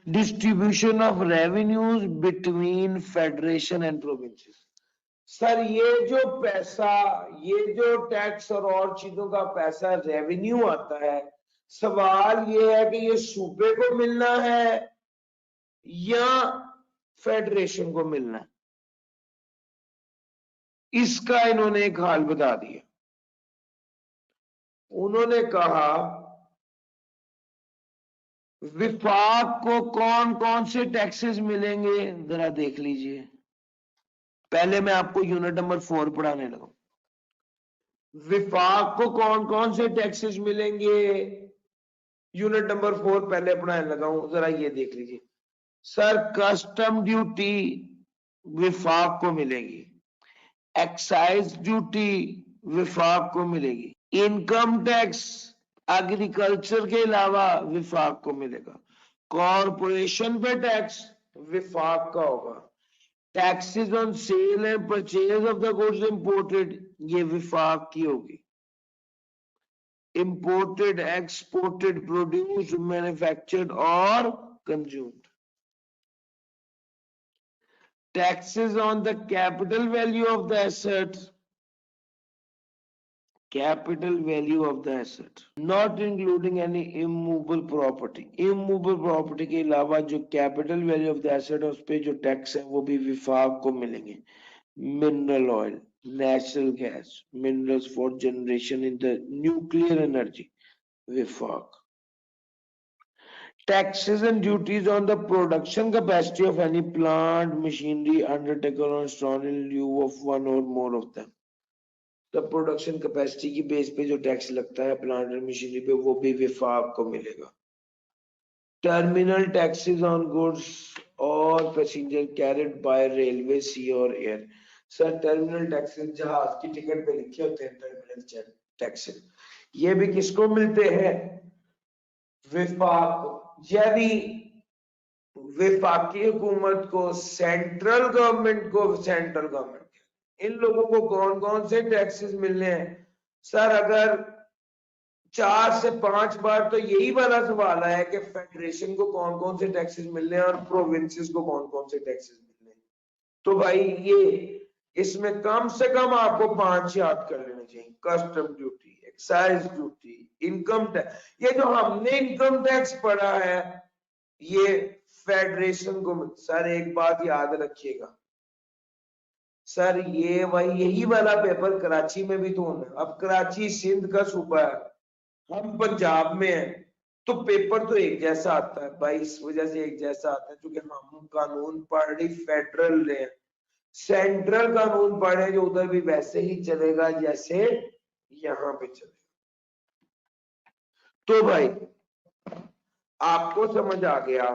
Distribution of revenues between federation and provinces. Sir ये जो पैसा, ये जो टैक्स और चीजों का पैसा रेवेन्यू आता है, सवाल ये है कि ये सूबे को मिलना है या फेडरेशन को मिलना है। इसका इन्होंने एक हाल बता दिया। उन्होंने कहा विभाग को कौन कौन से टैक्सेस मिलेंगे, जरा देख लीजिए। पहले मैं आपको यूनिट नंबर 4 पढ़ाने लगा। विभाग को कौन कौन से टैक्सेस मिलेंगे, यूनिट नंबर 4 पहले पढ़ाने लगा हूं, जरा ये देख लीजिए। सर कस्टम ड्यूटी विभाग को मिलेगी, एक्साइज ड्यूटी विभाग को मिलेगी, इनकम टैक्स एग्रीकल्चर के अलावा विभाग को मिलेगा, कॉरपोरेशन पे टैक्स विभाग का होगा, taxes on sale and purchase of the goods imported ये विभाग की होगी, इंपोर्टेड एक्सपोर्टेड प्रोड्यूस मैन्युफैक्चर्ड और consumed, taxes on the capital value of the asset, capital value of the asset, not including any immovable property, immovable property के अलावा जो capital value of the asset है उस पे जो टैक्स है वो भी विभाग को मिलेंगे, mineral oil, natural gas, minerals for generation in the nuclear energy विभाग, taxes and duties on the production capacity of any plant, machinery, undertaken or installed in lieu of one or more of them. The production capacity की base पे जो tax लगता है plant और machinery पे वो भी विभाग को मिलेगा। टर्मिनल टैक्सेस ऑन गुड्स और पैसेंजर कैरिड बाय रेलवे, सी और एयर। सर टर्मिनल टैक्सेस जहाज की टिकट पे लिखे होते हैं टर्मिनल टैक्सेस, ये भी किसको मिलते हैं, विभाग को। यदि विफाकी हुकूमत को, सेंट्रल गवर्नमेंट को, सेंट्रल गवर्नमेंट इन लोगों को कौन कौन से टैक्सेस मिलने हैं, सर अगर 4 से 5 बार तो यही वाला सवाल है कि फेडरेशन को कौन कौन से टैक्सेस मिलने हैं और प्रोविंसेस को कौन कौन से टैक्सेस मिलने हैं, तो भाई ये इसमें कम से कम आपको 5 याद कर लेने चाहिए। Custom duty, excise duty, income tax. ये जो हमने इनकम टैक्स पढ़ा है ये फेडरेशन को। सर एक बात याद रखिएगा, सर ये वही यही वाला पेपर कराची में भी तो होना। अब कराची सिंध का सूबा है, हम पंजाब में हैं, तो पेपर तो एक जैसा आता है भाई, इस वजह से एक जैसा आता है क्योंकि हम कानून पढ़ रहे फेडरल रहे हैं, सेंट्रल कानून पढ़ रहे जो उधर भी वैसे ही चलेगा जैसे यहाँ पे चलेगा। तो भाई आपको समझ आ गया,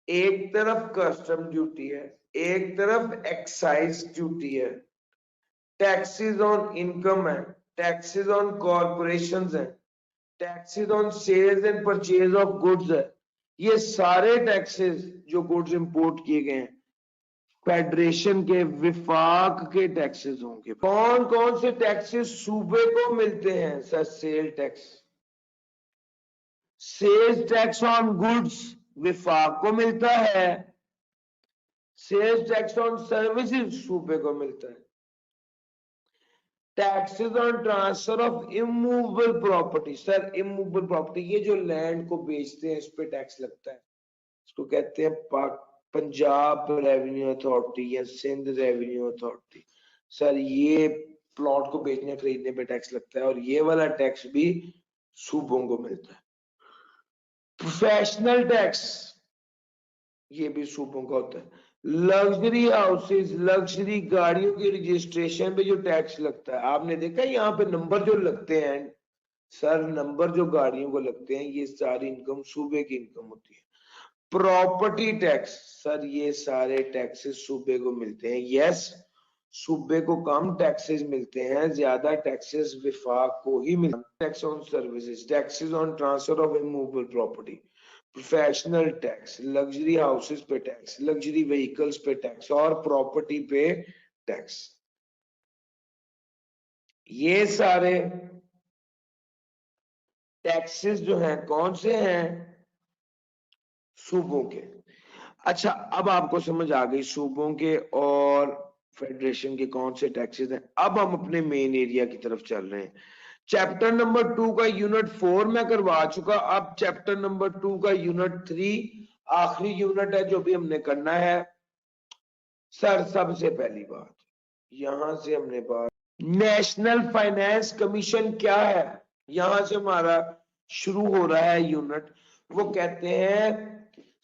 एक तरफ कस्टम ड्यूटी है, एक तरफ एक्साइज ड्यूटी है, टैक्सेस ऑन इनकम है, टैक्सेस ऑन कॉर्पोरेशंस है, taxes on sales and purchase of goods है। ये सारे टैक्सेस जो गुड्स इंपोर्ट किए गए हैं फेडरेशन के, विफाक के टैक्सेस होंगे। कौन कौन से टैक्सेस सूबे को मिलते हैं, sir sale tax, sales tax on goods विफाक को मिलता है, सेल्स टैक्स ऑन सर्विसेज सूबे को मिलता है, taxes on transfer of immovable property. Sir immovable property ये जो लैंड को बेचते हैं इस पे टैक्स लगता है, इसको कहते हैं पंजाब रेवेन्यू अथॉरिटी या सिंध रेवेन्यू अथॉरिटी। सर ये प्लॉट को बेचने खरीदने पे टैक्स लगता है और ये वाला टैक्स भी सूबों को मिलता है। प्रोफेशनल टैक्स ये भी सूबों का होता है। लग्जरी हाउसेस, लग्जरी गाड़ियों की रजिस्ट्रेशन पे जो टैक्स लगता है, आपने देखा यहाँ पे नंबर जो लगते हैं, सर नंबर जो गाड़ियों को लगते हैं ये सारी इनकम सूबे की इनकम होती है। प्रॉपर्टी टैक्स, सर ये सारे टैक्सेस सूबे को मिलते हैं। यस, सूबे को कम टैक्सेस मिलते हैं, ज्यादा टैक्सेस विफाक को ही मिलते हैं। Tax on services, taxes on transfer of immovable property, professional tax, luxury houses पे टैक्स, लग्जरी व्हीकल्स पे टैक्स और प्रॉपर्टी पे टैक्स। ये सारे टैक्सेस जो हैं कौन से हैं, सूबों के। अच्छा, अब आपको समझ आ गई सूबों के और फेडरेशन के कौन से टैक्सेस हैं। अब हम अपने मेन एरिया की तरफ चल रहे हैं। चैप्टर नंबर 2 का यूनिट 4 मैं करवा चुका। अब चैप्टर नंबर 2 का यूनिट 3 आखिरी यूनिट है जो भी हमने करना है। सर सबसे पहली बात, यहां से हमने बात, नेशनल फाइनेंस कमीशन क्या है, यहां से हमारा शुरू हो रहा है यूनिट। वो कहते हैं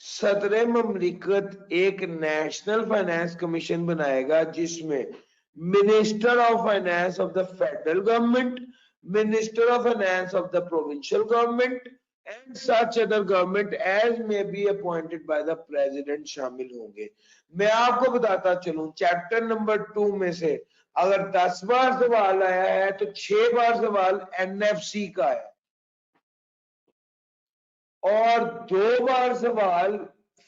सदर ममलिकत एक नेशनल फाइनेंस कमीशन बनाएगा जिसमें minister of finance of the federal government, minister of finance of the provincial government and such other government as may be appointed by the president शामिल होंगे। मैं आपको बताता चलूं, चैप्टर नंबर 2 में से अगर 10 बार सवाल आया है तो 6 बार सवाल एनएफसी का है और 2 बार सवाल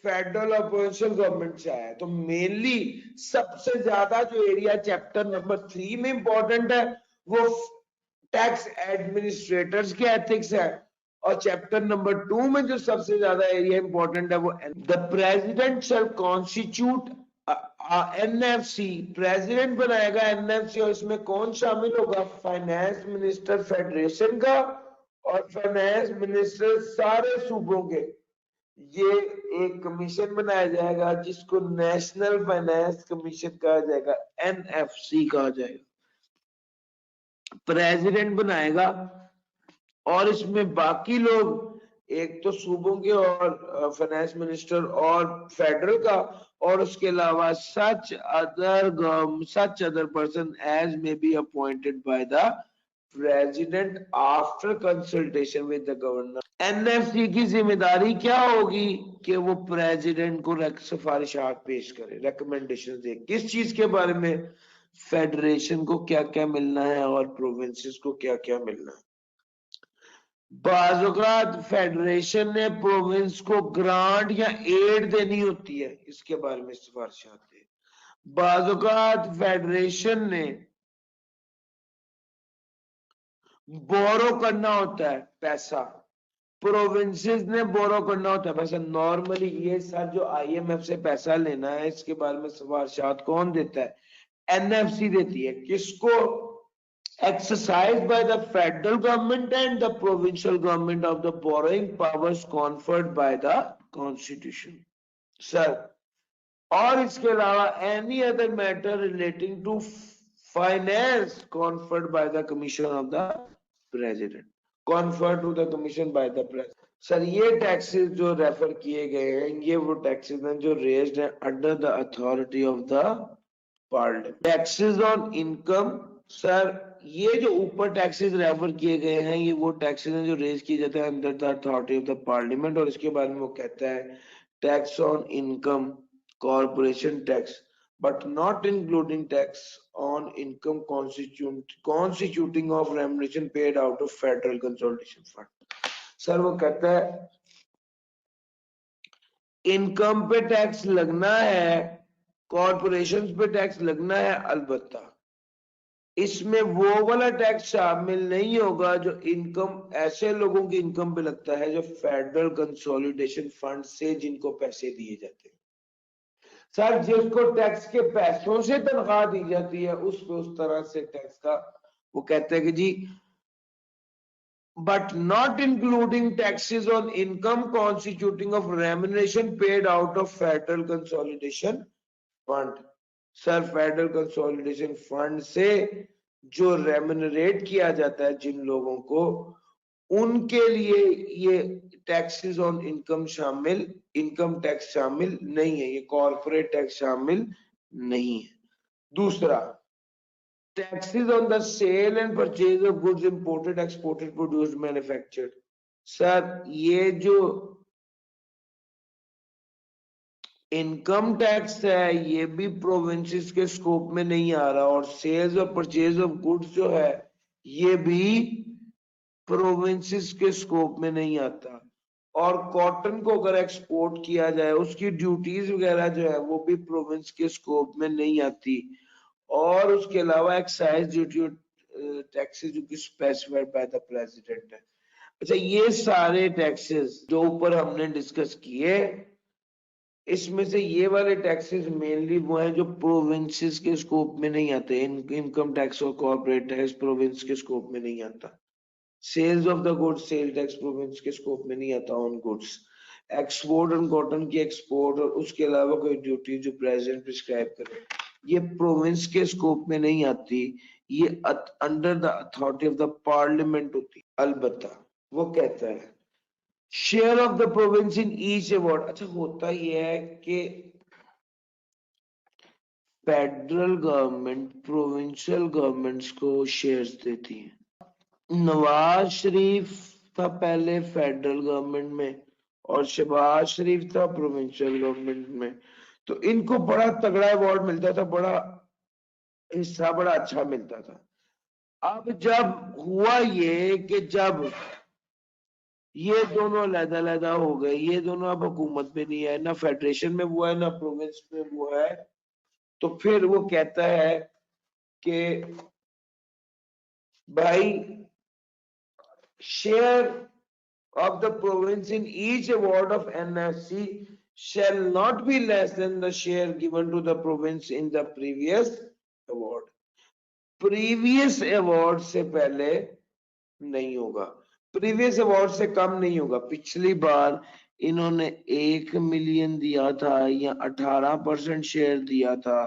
फेडरल और प्रोविंशियल गवर्नमेंट से आया है। तो मेनली सबसे ज्यादा जो एरिया चैप्टर नंबर 3 में इंपॉर्टेंट है वो टैक्स एडमिनिस्ट्रेटर्स के एथिक्स है, और चैप्टर नंबर 2 में जो सबसे ज्यादा एरिया इंपॉर्टेंट है वो the president shell constitute NFC, president बनाएगा एनएफसी, और इसमें कौन शामिल होगा, फाइनेंस मिनिस्टर फेडरेशन का और फाइनेंस मिनिस्टर सारे सूबों के। ये एक कमीशन बनाया जाएगा जिसको नेशनल फाइनेंस कमीशन कहा जाएगा, एनएफसी कहा जाएगा। प्रेसिडेंट बनाएगा और इसमें बाकी लोग, एक तो सूबों के और फाइनेंस मिनिस्टर और फेडरल का, और उसके अलावा such other person as may be appointed by the president after consultation with the governor. NFC की जिम्मेदारी क्या होगी कि वो प्रेसिडेंट को सिफारिशात पेश करे, रिकमेंडेशन दे, किस चीज के बारे में, फेडरेशन को क्या क्या मिलना है और प्रोविंसेस को क्या क्या मिलना है। बाज़ फेडरेशन ने प्रोविंस को ग्रांट या एड देनी होती है, इसके बारे में सिफारिशात दे। बाज़ फेडरेशन ने बोरो करना होता है पैसा, प्रोविंसेस ने बोरो करना होता है पैसा। नॉर्मली ये सर जो आईएमएफ से पैसा लेना है इसके बारे में सिफारिशात कौन देता है, एनएफसी देती है। किसको, exercised by the federal government and the provincial government of the borrowing powers conferred by the constitution, sir। और इसके अलावा any other matter relating to finance conferred by the commission of the president, conferred to the commission by the president। Sir ये taxes जो refer किए गए हैं ये वो टैक्सेस हैं जो रेज्ड हैं under the authority of the parliament. Taxes on income, sir ये जो ऊपर टैक्सेस रेफर किए गए हैं ये वो टैक्सेस हैं जो रेज किए जाते हैं under the authority of the parliament, और इसके बारे में वो कहता है tax on income, corporation tax, but not including tax on income constituting of remuneration paid out of federal consolidation fund. Sir वो कहता है इनकम पे टैक्स लगना है, कॉर्पोरेशन पे टैक्स लगना है, अलबत्ता इसमें वो वाला टैक्स शामिल नहीं होगा जो इनकम ऐसे लोगों की इनकम पे लगता है जो फेडरल कंसोलिडेशन फंड से जिनको पैसे दिए जाते हैं। सर जिसको टैक्स के पैसों से तनख्वाह दी जाती है उस पे उस तरह से टैक्स का वो कहते हैं कि जी, but not including taxes on income constituting of remuneration paid out of federal consolidation fund। Sir federal consolidation fund से जो रेम्यूनरेट किया जाता है जिन लोगों को, उनके लिए ये टैक्सेस ऑन इनकम शामिल, इनकम टैक्स शामिल नहीं है, ये कॉर्पोरेट टैक्स शामिल नहीं है। दूसरा, taxes on the sale and purchase of goods imported, exported, produced, manufactured। Sir ये जो इनकम टैक्स है ये भी प्रोविंसेस के स्कोप में नहीं आ रहा, और सेल्स और परचेज ऑफ गुड्स जो है ये भी प्रोविंसेस के स्कोप में नहीं आता। और कॉटन को अगर एक्सपोर्ट किया जाए उसकी ड्यूटीज वगैरह जो है वो भी प्रोविंस के स्कोप में नहीं आती। और उसके अलावा एक्साइज ड्यूटी टैक्सेस जो कि स्पेसिफाइड बाय द प्रेसिडेंट है। अच्छा, ये सारे टैक्सेस जो ऊपर हमने डिस्कस किए, इसमें से ये वाले टैक्सेस मेनली वो हैं जो प्रोविंसेस के स्कोप में नहीं आते। इनकम टैक्स और कॉर्पोरेट टैक्स प्रोविंस के स्कोप में नहीं आता। Sales of the goods, sale tax province के स्कोप में नहीं आता on goods. Export on cotton की एक्सपोर्ट और उसके अलावा कोई ड्यूटी जो प्रेसिडेंट प्रिस्क्राइब करे, ये प्रोविंस के स्कोप में नहीं आती, ये under the authority of the parliament होती। अलबत्ता वो कहता है share of the province in each award. अच्छा, होता ये है कि फेडरल गवर्नमेंट प्रोविंशियल गवर्नमेंट्स को शेयर्स देती है। नवाज शरीफ था पहले फेडरल गवर्नमेंट में और शहबाज शरीफ था प्रोविंशियल गवर्नमेंट में, तो इनको बड़ा तगड़ा अवार्ड मिलता था, बड़ा हिस्सा बड़ा अच्छा मिलता था। अब जब हुआ ये कि जब ये दोनों अलग-अलग हो गए, ये दोनों अब हुकूमत में नहीं है, ना फेडरेशन में वो है ना प्रोविंस में वो है, तो फिर वो कहता है कि भाई share of the province in each award of NFC shall not be less than the share given to the province in the previous award. Previous award से पहले नहीं होगा, previous award से कम नहीं होगा। पिछली बार इन्होंने 1 मिलियन दिया था या 18% शेयर दिया था,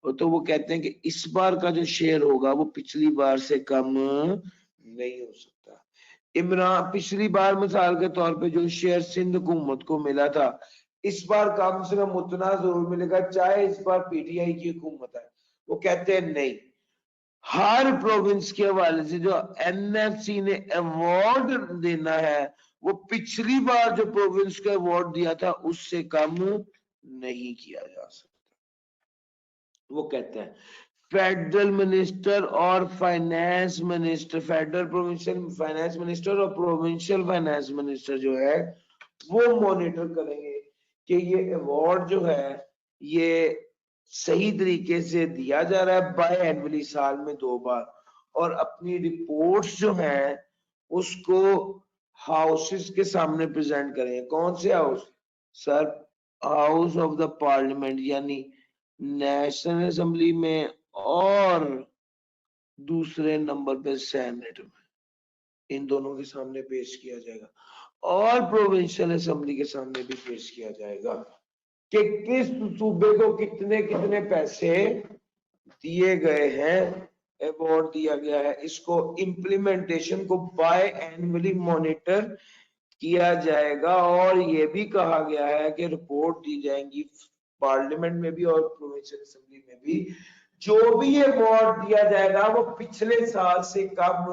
तो वो कहते हैं कि इस बार का जो शेयर होगा वो पिछली बार से कम नहीं हो सकता। इमरान पिछली बार मिसाल के तौर पे जो शेयर सिंध हुकूमत को मिला था, इस बार कम से कम उतना जरूर मिलेगा, चाहे इस बार पीटीआई की हुकूमत है। वो कहते हैं नहीं, हर प्रोविंस के हवाले से जो एनएफसी ने अवार्ड देना है वो पिछली बार जो प्रोविंस को अवार्ड दिया था उससे कम नहीं किया जा सकता। वो कहते हैं फेडरल मिनिस्टर और finance minister, federal provincial finance minister और प्रोविंशियल फाइनेंस मिनिस्टर जो है वो मॉनिटर करेंगे कि ये अवार्ड जो है ये सही तरीके से दिया जा रहा है बाय एनुअली, साल में 2 बार, और अपनी रिपोर्ट्स जो है उसको हाउसेस के सामने प्रेजेंट करेंगे। कौन से house sir? House of the parliament, यानी नेशनल असेंबली में और दूसरे नंबर पे सेनेट में, इन दोनों के सामने पेश किया जाएगा और प्रोविंशियल असेंबली के सामने भी पेश किया जाएगा कि किस सूबे को कितने कितने पैसे दिए गए हैं, अवार्ड दिया गया है। इसको इम्प्लीमेंटेशन को बाय एनुअली मॉनिटर किया जाएगा और ये भी कहा गया है कि रिपोर्ट दी जाएंगी पार्लियामेंट में भी और प्रोविंशियल असेंबली में भी। जो भी ये अवार्ड दिया जाएगा वो पिछले साल से कम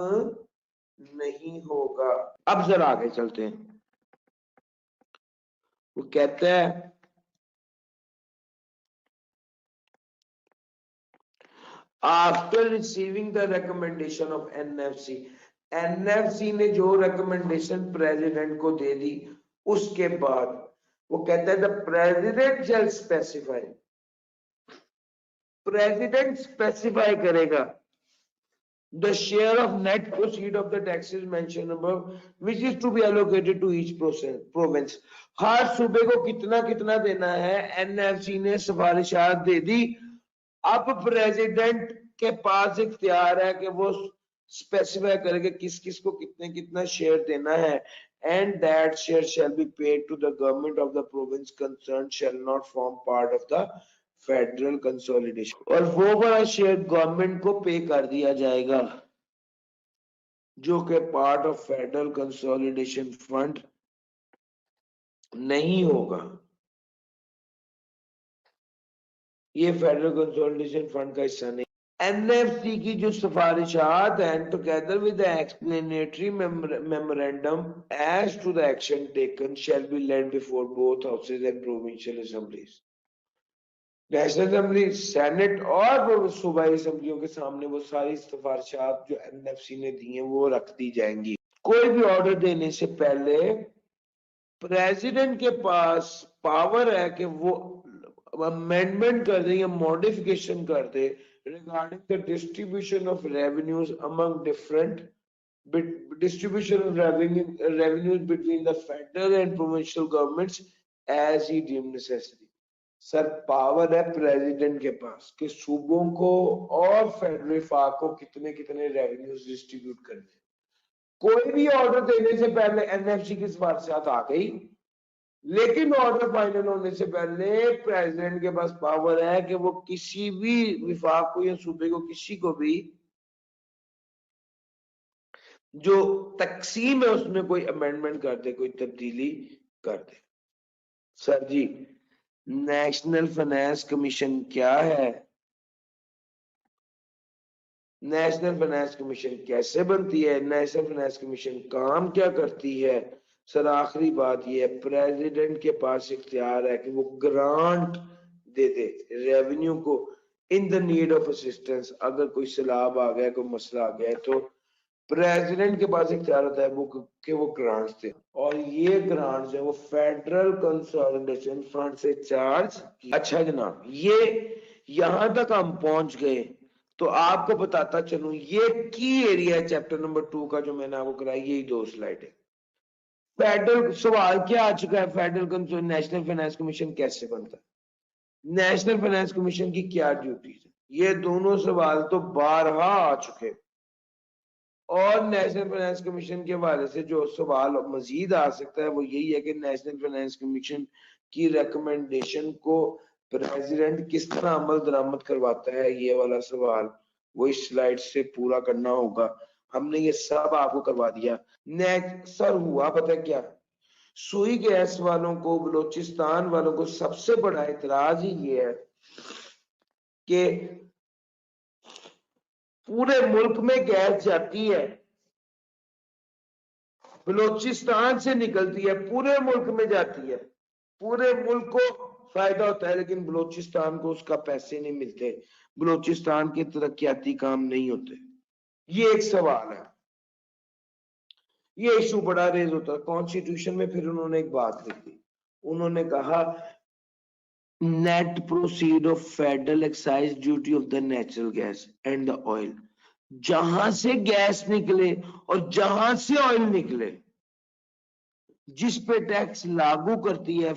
नहीं होगा। अब जरा आगे चलते हैं। वो कहते हैं after receiving the recommendation of NFC, NFC ने जो रिकमेंडेशन प्रेसिडेंट को दे दी उसके बाद वो कहता है the president shell specify, president specify करेगा the share of net proceed of the taxes mentioned above which is to be allocated to each province। हर सूबे को कितना कितना देना है एनएफसी ने सिफारिशात दे दी। अब प्रेसिडेंट के पास इख्तियार है कि वो स्पेसिफाई करेगा किस किस को कितने कितना शेयर देना है, and that share shall be paid to the government of the province concern shall not form part of the federal consolidation. और वो बड़ा शेयर गवर्नमेंट को पे कर दिया जाएगा जो कि part of federal consolidation fund नहीं होगा। ये फेडरल कंसोलिडेशन फंड का हिस्सा नहीं। एनएफसी की जो सिफारिशात हैं together with the explanatory memorandum as to the action taken shall be laid before both houses and provincial assemblies. National assembly, senate और सूबाई असेंबलियों के सामने वो सारी सिफारिशात जो एनएफसी ने दी हैं वो रख दी जाएंगी। कोई भी ऑर्डर देने से पहले प्रेसिडेंट के पास पावर है कि वो अमेंडमेंट कर दे या मॉडिफिकेशन कर दे regarding the distribution of revenues among different distribution of revenues between the federal and provincial governments as he deemed necessary. Sir power है प्रेसिडेंट के पास कि सूबों को और फेडरल वफाक को कितने कितने रेवेन्यूज डिस्ट्रीब्यूट करने। कोई भी ऑर्डर देने से पहले एनएफसी की सिफारिशात आ गई, लेकिन ऑर्डर फाइनल होने से पहले प्रेसिडेंट के पास पावर है कि वो किसी भी विफाक को या सूबे को किसी को भी जो तकसीम है उसमें कोई अमेंडमेंट कर दे, कोई तब्दीली कर दे। सर जी नेशनल फाइनेंस कमीशन क्या है, नेशनल फाइनेंस कमीशन कैसे बनती है, नेशनल फाइनेंस कमीशन काम क्या करती है? सर आखिरी बात ये है, प्रेसिडेंट के पास इख्तियार है कि वो ग्रांट दे दे रेवेन्यू को in the need of assistance. अगर कोई सैलाब आ गया, कोई मसला आ गया, तो प्रेसिडेंट के पास इख्तियार होता है वो कि वो ग्रांट्स दे, और ये ग्रांट्स है वो फेडरल कंसोलिडेशन फंड से चार्ज। अच्छा जनाब, ये यहां तक हम पहुंच गए तो आपको बताता चलूं ये की एरिया चैप्टर नंबर 2 का जो मैंने आपको कराया, यही 2 स्लाइड है। फेडरल सवाल क्या आ चुका है, फेडरल नेशनल फाइनेंस कमीशन कैसे बनता है, नेशनल फाइनेंस कमीशन की क्या ड्यूटीज है, ये दोनों सवाल तो बारहा आ चुके। और नेशनल फाइनेंस कमीशन के हवाले से जो सवाल मजीद आ सकता है वो यही है कि नेशनल फाइनेंस कमीशन की रिकमेंडेशन को प्रेसिडेंट किस तरह अमल दरामद करवाता है, ये वाला सवाल वो इस स्लाइड से पूरा करना होगा। हमने ये सब आपको करवा दिया। नेक्स्ट सर हुआ पता है क्या, सुई गैस वालों को, बलोचिस्तान वालों को सबसे बड़ा इतराज ही ये है कि पूरे मुल्क में गैस जाती है, बलोचिस्तान से निकलती है, पूरे मुल्क में जाती है, पूरे मुल्क को फायदा होता है, लेकिन बलोचिस्तान को उसका पैसे नहीं मिलते, बलोचिस्तान के तरक्याती काम नहीं होते। ये एक सवाल है, ये इशू बड़ा रेज होता है कॉन्स्टिट्यूशन में। फिर उन्होंने एक बात लिखी, उन्होंने कहा net proceed of federal excise duty of the natural gas and the oil, जहां से गैस निकले और जहां से ऑयल निकले, जिस पे टैक्स लागू करती है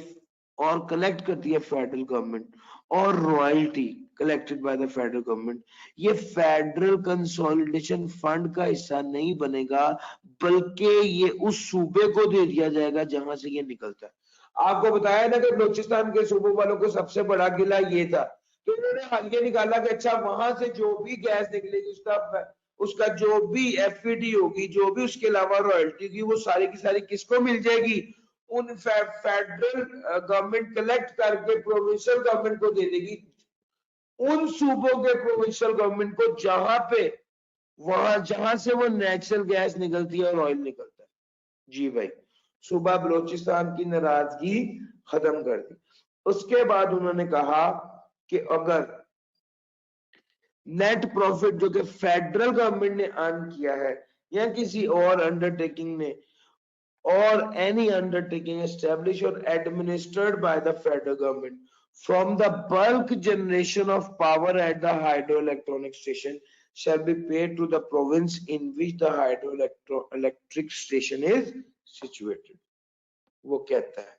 और कलेक्ट करती है फेडरल गवर्नमेंट, और royalty collected by the federal government, ये फेडरल कंसोलिडेशन फंड का हिस्सा नहीं बनेगा, बल्कि ये उस सूबे को दे दिया जाएगा जहां से ये निकलता है। आपको बताया ना कि बलूचिस्तान के सूबों वालों को सबसे बड़ा गिला ये था कि उन्होंने हल ये निकाला कि अच्छा वहां से जो भी गैस निकलेगी उसका जो भी एफईडी होगी, जो भी उसके अलावा रॉयल्टी की, वो सारी की सारी किसको मिल जाएगी, उन फेडरल गवर्नमेंट कलेक्ट करके प्रोविंशियल गवर्नमेंट को दे देगी, उन सूबों के प्रोविंशियल गवर्नमेंट को जहां से वो नेचुरल गैस निकलती है और ऑयल निकलता है। जी भाई, सूबा बलोचिस्तान की नाराजगी खत्म कर दी। उसके बाद उन्होंने कहा कि अगर नेट प्रॉफिट जो कि फेडरल गवर्नमेंट ने अर्न किया है या किसी और अंडरटेकिंग ने, और any undertaking established or administered by the federal government from the bulk generation of power at the hydroelectric station shall be paid to the province in which the hydroelectric station is situated। वो कहता है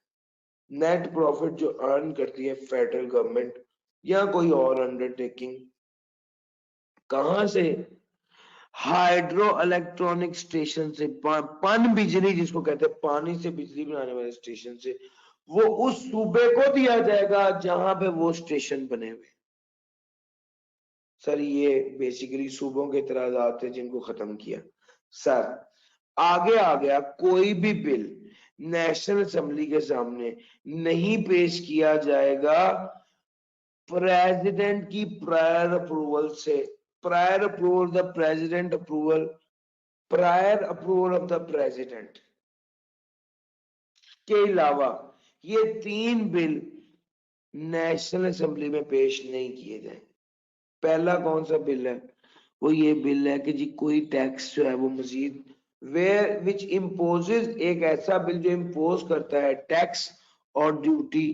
net profit जो earn करती है federal government या कोई और undertaking, कहां से, हाइड्रो इलेक्ट्रॉनिक स्टेशन से, पन बिजली जिसको कहते हैं, पानी से बिजली बनाने वाले स्टेशन से, वो उस सूबे को दिया जाएगा जहां पे वो स्टेशन बने हुए। सर ये बेसिकली सूबों के इतराजात थे जिनको खत्म किया। सर आगे आ गया, कोई भी बिल नेशनल असेंबली के सामने नहीं पेश किया जाएगा प्रेसिडेंट की प्रायर अप्रूवल से, prior approval the president approval, prior approval of the president के अलावा ये 3 बिल नेशनल असेंबली में पेश नहीं किए जाएंगे। पहला कौन सा बिल है, वो ये बिल है कि जी कोई टैक्स जो है वो मजीद वेयर विच इम्पोजेस, एक ऐसा बिल जो इम्पोज करता है टैक्स और duty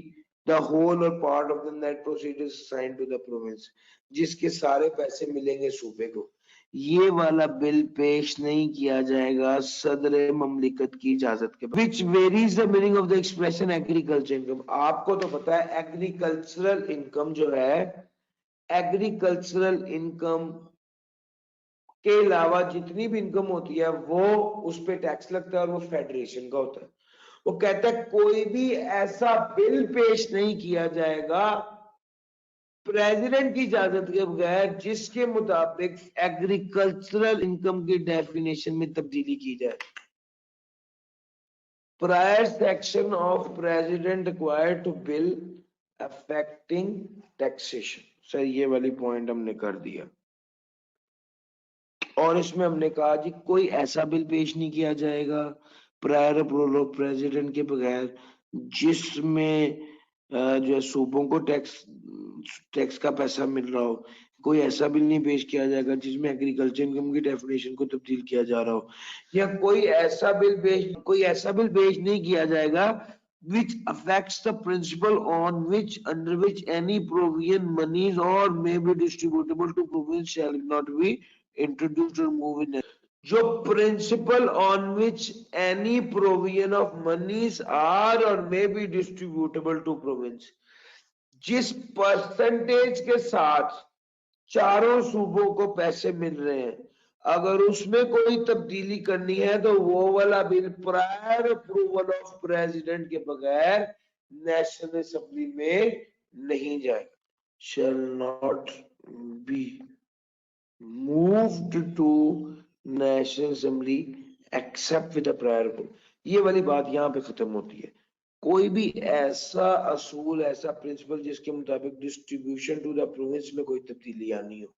the whole or part of the net proceed assigned to the province, जिसके सारे पैसे मिलेंगे सूबे को। ये वाला बिल पेश नहीं किया जाएगा सदर ममलिकत की इजाजत के बाद। Which varies the meaning of the expression agriculture income। आपको तो पता है एग्रीकल्चरल इनकम जो है, एग्रीकल्चरल इनकम के अलावा जितनी भी इनकम होती है वो उस पे टैक्स लगता है और वो फेडरेशन का होता है। वो कहता है कोई भी ऐसा बिल पेश नहीं किया जाएगा प्रेसिडेंट की इजाजत के बगैर जिसके मुताबिक एग्रीकल्चरल इनकम की डेफिनेशन में तब्दीली की जाए। Prior section of president required to bill affecting taxation. Sir ये वाली पॉइंट हमने कर दिया और इसमें हमने कहा जी कोई ऐसा बिल पेश नहीं किया जाएगा प्रायर अप्रूवल ऑफ प्रेसिडेंट के बगैर जिसमें जो है सूबों को टैक्स का पैसा मिल रहा हो। कोई ऐसा बिल नहीं पेश किया जाएगा जिसमें एग्रीकल्चर इनकम की डेफिनेशन को तब्दील किया जा रहा हो, या कोई ऐसा बिल पेश नहीं किया जाएगा which affects the principle on which under which any provision monies or may be distributable to province shall not be introduced or move in। जो principle on which any provision of monies are or may be distributable to province, जिस percentage के साथ चारों सूबों को पैसे मिल रहे हैं, अगर उसमें कोई तब्दीली करनी है तो वो वाला bill prior approval of president के बगैर नेशनल असेंबली में नहीं जाएगा। shall not be moved to national assembly except with a prior approval. ये वाली बात यहाँ पे खत्म होती है। कोई भी ऐसा असूल, ऐसा प्रिंसिपल जिसके मुताबिक डिस्ट्रीब्यूशन टू द प्रोविंस में कोई तब्दीली आनी हो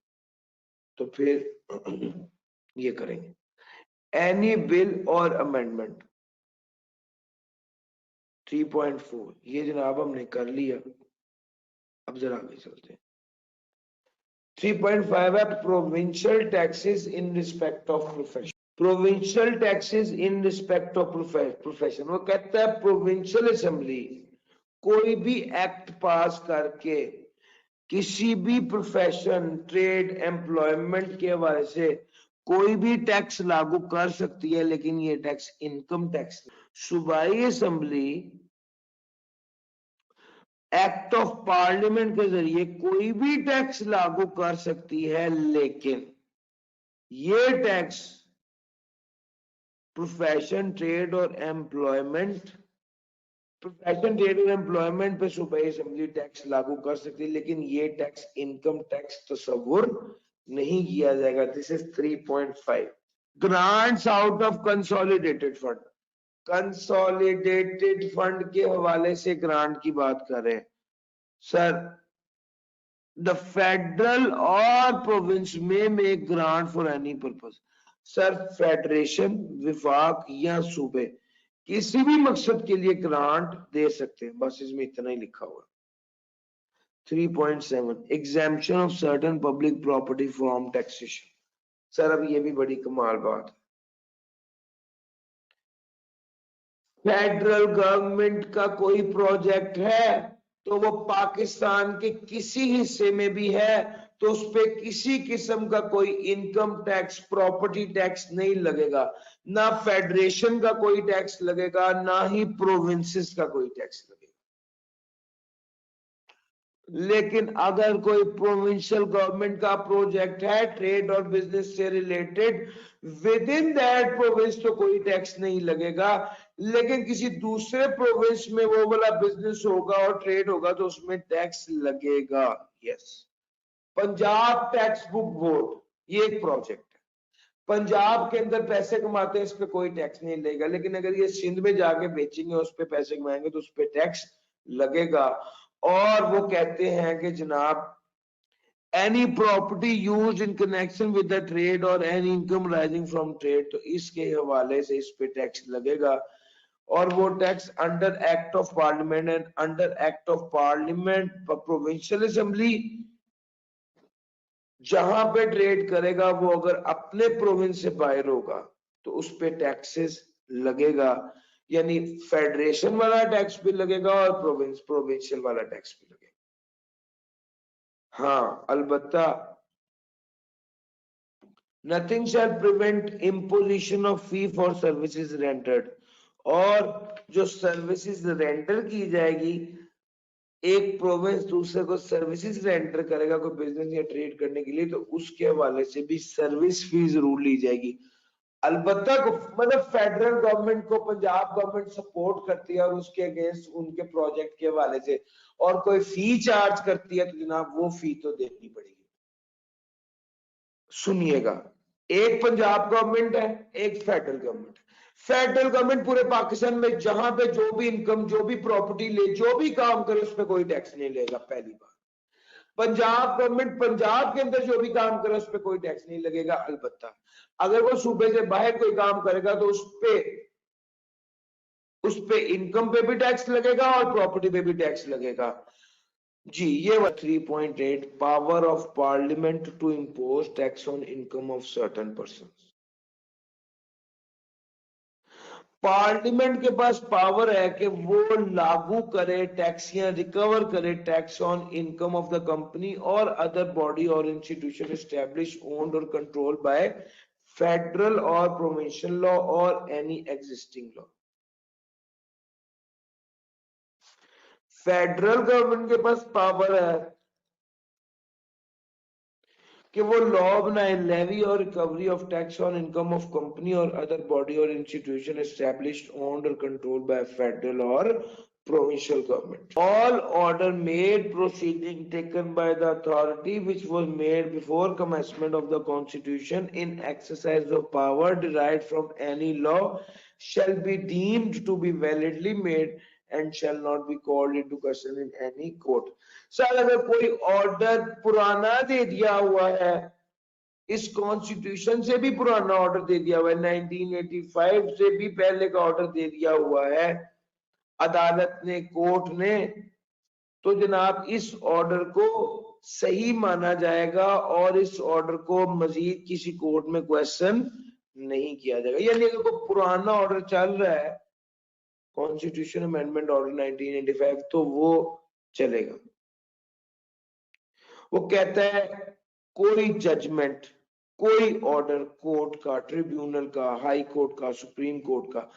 तो फिर ये करेंगे। एनी बिल और अमेंडमेंट 3.4 ये जनाब हमने कर लिया। अब जरा आगे चलते हैं। 3.5 है provincial taxes in respect of profession. Provincial taxes in respect of profession, वो कहता है प्रोविंशियल असेंबली कोई भी एक्ट पास करके किसी भी प्रोफेशन, ट्रेड, एम्प्लॉयमेंट के हवाले से कोई भी टैक्स लागू कर सकती है, लेकिन ये टैक्स इनकम टैक्स। सूबाई असेंबली एक्ट ऑफ पार्लियामेंट के जरिए कोई भी टैक्स लागू कर सकती है, लेकिन ये टैक्स प्रोफेशन, ट्रेड और एम्प्लॉयमेंट पे सूबाई असेंबली टैक्स लागू कर सकती है, लेकिन ये टैक्स इनकम टैक्स तस्वुर नहीं किया जाएगा। This is 3.5। Grants out of consolidated fund. Consolidated fund के हवाले से ग्रांट की बात कर रहे हैं सर। द फेडरल और प्रोविंस में make grant for any purpose. Sir federation, विफाक या सूबे किसी भी मकसद के लिए ग्रांट दे सकते हैं, बस इसमें इतना ही लिखा हुआ। 3.7 exemption of certain public property from taxation. Sir अब ये भी बड़ी कमाल बात है। फेडरल गवर्नमेंट का कोई प्रोजेक्ट है तो वो पाकिस्तान के किसी हिस्से में भी है तो उस पे किसी किस्म का कोई इनकम टैक्स, प्रॉपर्टी टैक्स नहीं लगेगा, ना फेडरेशन का कोई टैक्स लगेगा, ना ही प्रोविंसेस का कोई टैक्स लगेगा। लेकिन अगर कोई प्रोविंशियल गवर्नमेंट का प्रोजेक्ट है ट्रेड और बिजनेस से related, with in that province तो कोई टैक्स नहीं लगेगा, लेकिन किसी दूसरे प्रोविंस में वो वाला बिजनेस होगा और ट्रेड होगा तो उसमें टैक्स लगेगा। Yes. Punjab tax book board ये एक प्रोजेक्ट है, पंजाब के अंदर पैसे कमाते हैं, इस पे कोई टैक्स नहीं लगेगा, लेकिन अगर ये सिंध में जाके बेचेंगे उस पे पैसे कमाएंगे तो उस पे टैक्स लगेगा। और वो कहते हैं कि जनाब any property used in connection with the trade और any income rising from trade, तो इसके हवाले से इस पे टैक्स लगेगा। और वो tax under act of parliament and under act of parliament provincial assembly जहां पे ट्रेड करेगा वो अगर अपने प्रोविंस से बाहर होगा तो उस पे टैक्सेस लगेगा, यानी फेडरेशन वाला टैक्स भी लगेगा और प्रोविंशियल वाला टैक्स भी लगेगा। हाँ अलबत्ता nothing shall prevent imposition of fee for services rendered, और जो सर्विसेज रेंडर की जाएगी, एक प्रोविंस दूसरे को सर्विसेज रेंडर करेगा कोई बिजनेस या ट्रेड करने के लिए, तो उसके हवाले से भी सर्विस फी जरूर ली जाएगी। अलबत्ता मतलब फेडरल गवर्नमेंट को पंजाब गवर्नमेंट सपोर्ट करती है और उसके अगेंस्ट उनके प्रोजेक्ट के हवाले से और कोई फी चार्ज करती है, तो जनाब वो फी तो देनी पड़ेगी। सुनिएगा, एक पंजाब गवर्नमेंट है, एक फेडरल गवर्नमेंट है। फेडरल गवर्नमेंट पूरे पाकिस्तान में जहां पे जो भी इनकम, जो भी प्रॉपर्टी ले, जो भी काम करे, उस पर कोई टैक्स नहीं लेगा। पहली बात, पंजाब गवर्नमेंट पंजाब के अंदर जो भी काम करे उस पर कोई टैक्स नहीं लगेगा। अलबत्ता अगर वो सूबे से बाहर कोई काम करेगा तो उस पे इनकम पे भी टैक्स लगेगा और प्रॉपर्टी पे भी टैक्स लगेगा। जी, ये 3.8 power of parliament to impose tax on income of certain person. Parliament के पास पावर है कि वो लागू करे टैक्स या रिकवर करे tax on income of the company और अदर बॉडी और इंस्टीट्यूशन एस्टैब्लिश ओन्ड और कंट्रोल बाय फेडरल और प्रोविंशियल लॉ और any existing law. Federal government के पास पावर है कि वो लॉ बनाए लेवी और recovery of tax on income of company और अदर बॉडी और इंस्टीट्यूशन एस्टैब्लिश्ड ओन्ड और कंट्रोल्ड बाय फेडरल और provincial government. All order made proceeding taken by the authority which was made before commencement of the constitution in exercise of power derived from any law shall be deemed to be validly made and shall not be called into question in any court. Sir अगर कोई order पुराना दे दिया हुआ है, इस constitution से भी पुराना ऑर्डर दे दिया हुआ है, 1985 से भी पहले का ऑर्डर दे दिया हुआ है अदालत ने, कोर्ट ने, तो जनाब इस ऑर्डर को सही माना जाएगा और इस ऑर्डर को मजीद किसी कोर्ट में क्वेश्चन नहीं किया जाएगा। यानी अगर कोई पुराना ऑर्डर चल रहा है, कॉन्स्टिट्यूशन अमेंडमेंट ऑर्डर 1985, तो वो चलेगा। वो कहता है कोई जजमेंट, कोई ऑर्डर कोर्ट का, ट्रिब्यूनल का, हाई कोर्ट का, सुप्रीम कोर्ट का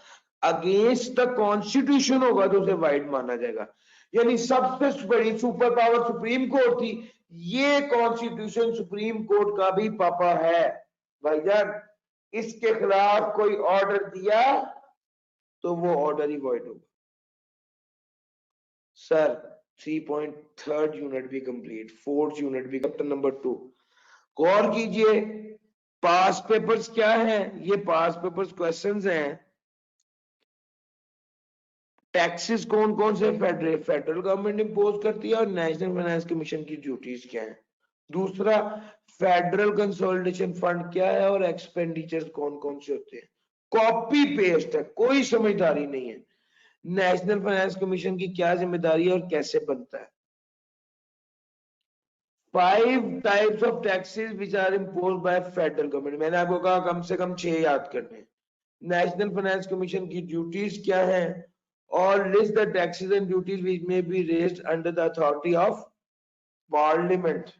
अगेंस्ट द कॉन्स्टिट्यूशन होगा तो उसे वाइड माना जाएगा। यानी सबसे बड़ी सुपर पावर सुप्रीम कोर्ट थी, ये कॉन्स्टिट्यूशन सुप्रीम कोर्ट का भी पापा है भाईजान। इसके खिलाफ कोई ऑर्डर दिया तो वो ऑर्डर ही वॉइड होगा। सर 3.3 यूनिट भी कंप्लीट, 4th यूनिट भी, चैप्टर नंबर 2 गौर कीजिए। पास पेपर्स क्या है? ये पास पेपर्स क्वेश्चंस हैं। टैक्सेस कौन कौन से फेडरल गवर्नमेंट इंपोज करती है और नेशनल फाइनेंस कमीशन की ड्यूटीज क्या है। दूसरा, फेडरल कंसोलिडेशन फंड क्या है और एक्सपेंडिचर कौन कौन से होते हैं। कॉपी पेस्ट है, कोई समझदारी नहीं है। नेशनल फाइनेंस कमीशन की क्या जिम्मेदारी है और कैसे बनता है। 5 types of taxes which are imposed by federal government, मैंने आपको कहा कम से कम 6 याद करने। नेशनल फाइनेंस कमीशन की ड्यूटीज क्या है और list the taxes and duties which may be raised under the authority of parliament।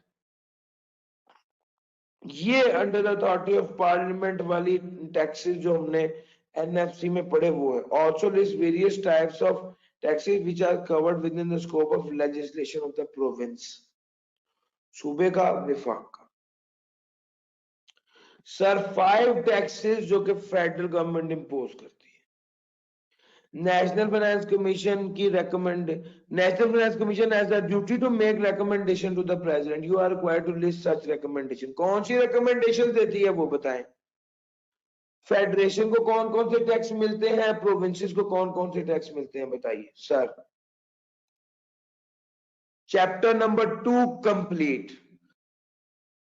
ये under the authority of parliament वाली टैक्सेस जो हमने एनएफसी में पढ़े वो है। Also list various types of taxes which are covered with in the scope of legislation of the province, सूबे का, विफाक का। सर 5 टैक्सेस जो कि फेडरल गवर्नमेंट इंपोज करती है। नेशनल फाइनेंस कमीशन की recommend, national finance commission has the duty to make recommendation to the president, you are required to list such recommendation. कौन सी रिकमेंडेशन देती है वो बताएं। फेडरेशन को कौन कौन से टैक्स मिलते हैं, प्रोविंसेस को कौन कौन से टैक्स मिलते हैं, बताइए सर। Chapter number 2 complete.